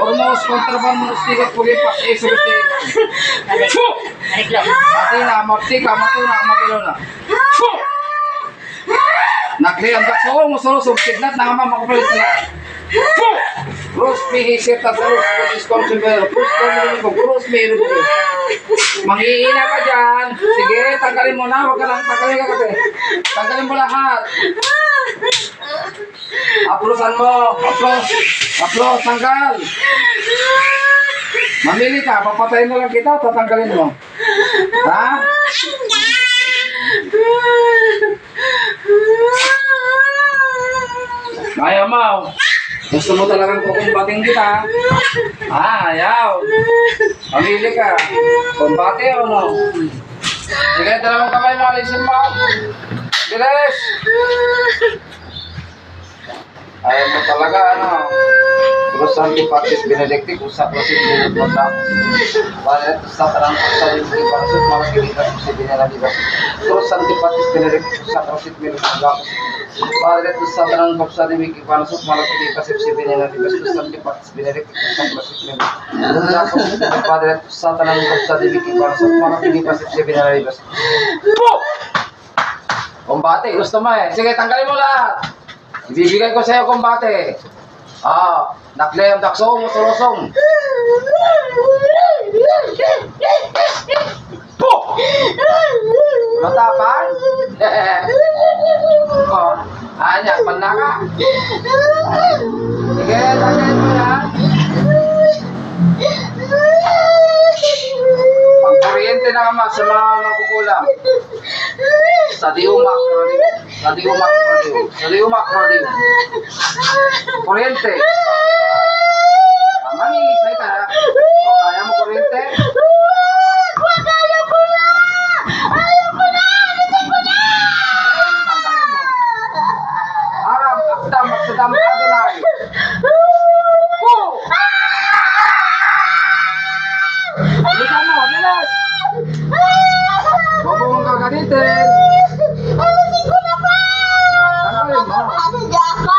Ormos, kontraban mo stigat puli pa seperti. Mati na, mati ka, matilo na. Nakli ang dakso mo solo subsignat na nga makapalit na. Terus pihisir ta terus responsible. Terus meron ko. Manghihina ka dyan. Sige, tanggalin mo na. Huwag ka lang tanggalin ka kasi. Tanggalin mo lahat. Aplosan mo. Aplos, tanggal. Mamili ka. Papatayin mo lang kita. Tatanggalin mo. Ha? Ayaw mo. Gusto mo talagang kukumbating kita. Ayaw. Mamili ka. Kumbate o no? Sige, dalawang kamay mo. Alisin mo. Bilis. Ayaw mo talaga, ano? Terus antipatris benedicti, usap wasit benedicti kontak. Balet usap terang usap benedicti kontak, malah kita bisa binelagi bas. Terus antipatris benedicti, usap wasit benedicti kontak. Balet usap terang usap benedicti kontak, malah kita bisa binelagi bas. Terus antipatris benedicti, usap wasit benedicti kontak. Balet usap terang usap benedicti kontak, malah kita bisa binelagi bas. Kumbate, gusto mo eh. Sige, tanggalin mo lahat. Ibibigay ko sa'yo kumbate. Naklem, daksong, usulosong. Matapan? Anya, panaka. Sige, tanggalin mo yan. Pangkuryente na naman sa mga makukulang. Sa diumak, radio. Kuryente. Mangingisay ka na. O, kaya mo kuryente? Ayaw ko na! Alisin ko na! Tanggalin mo. Aram, akdam, magsadam ka doon ay. Bilisan mo, bilis! Huwag mong gagalitin. Alisin ko na pa! Tanggalin mo. Ano niya ako?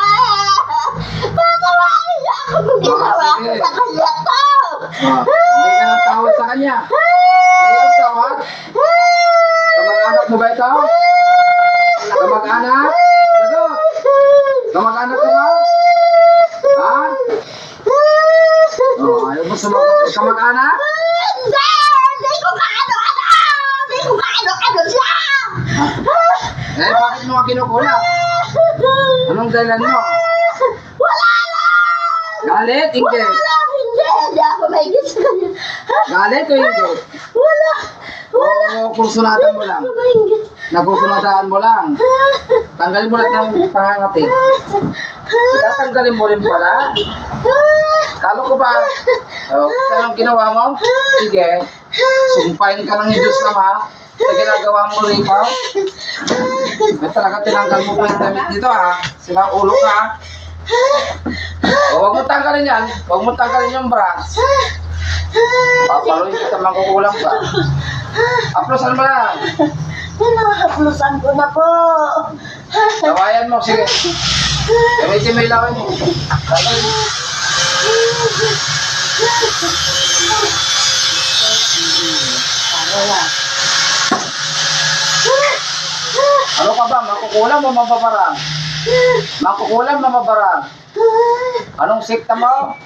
Patawarin niya ako kung ginawa ko sa kanya to! Hindi ka nang tawad sa kanya. Ngayon tawad? Kamag-anak mo ba ito? Kamag-anak? Sagot! Kamag-anak mo ba? Ha? Ayaw mo sumagot. Kamag-anak? Hindi! Hindi ko kaano-ano! Hindi ko kaano-ano siya! Bakit mo nga kinukuha? Anong dahilan mo? Wala lang! Galit? Hindi. Wala! Hindi ako may gusto kanya. Galit o hindi? Wala! O kursunatan mo lang? Nagkursunatan mo lang? Tanggalin mo lahat ng pangangati. Tatanggalin mo rin pala? Kalo ko ba? Anong ginawa mo? Sige. Sumpahin ka ng Diyos naman. Sa ginagawa mo rin mo. May talaga tinanggal mo pa yung damit dito ha. Silang ulo ka. Huwag mo tanggalin yan. Huwag mo tanggalin yung bras. Papaluin kita mangkukulang ba? Aplosan mo lang. Pinahaplusan ko na po. Tawayan mo. Sige. Gamitin mo ilawin mo. Tanggalin mo. Ano ka ba? Makukulang o mababarang? Makukulang o mababarang? Anong sikta mo?